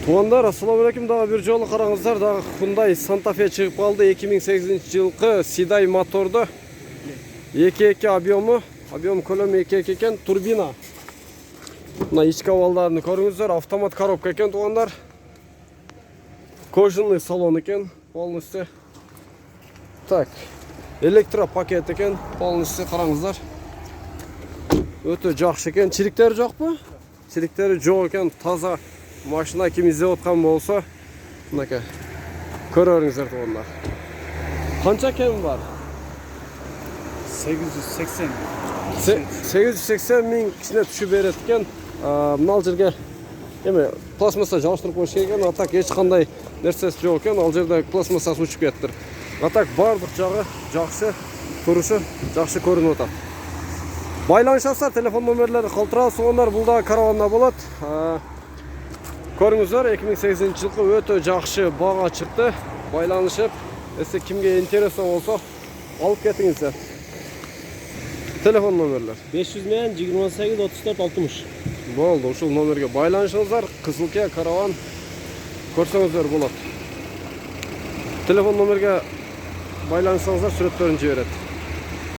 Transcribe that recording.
Туғандар, ассалаумалейкум, дағы бір жолы қараңыздар, дағы Hyundai Santa Fe шығып қалды. 2008 жылғы Сидай моторды, 2.2 объем көлемі 2.2 екен, турбина. Мына ішкі авалдарын көріңіздер, автомат коробка екен туғандар. Кожаный салон екен, полностью. Так, электропакет екен, полностью қараңыздар. Өте жақсы екен. Чиріктері жоқ па? Чиріктері жоқ екен, таза. Машина кім іздеп отқан болса, мынакей көреріңіздер туғандар. Қанша кем бар? 880. 880 мың кішіне түші береді екен. Мынау жерге пластмасса жауыштырып қойшы екен. Атак ешқандай нәрсесі жоқ екен. Ал жерде пластмассасы ұшып кеттір. Атак барлық жағы жақсы, тұрышы жақсы көрініп отыр. Байланышасыздар, телефон номерлері қалтырады. Соңындар бұлда караванна болады. Көріңіздер, 2008 жылғы өте жақсы баға шықты. Байланышып, если кімге интересен болса, алып кетіңіздер. Телефон номерлер 500 мен 28 34 60. Болды, ушул номерге байланышыңыздар, Кызылке караван көрсеңіздер болады. Телефон номерге байланышыңыздар, сүрөттөрүн жиберет.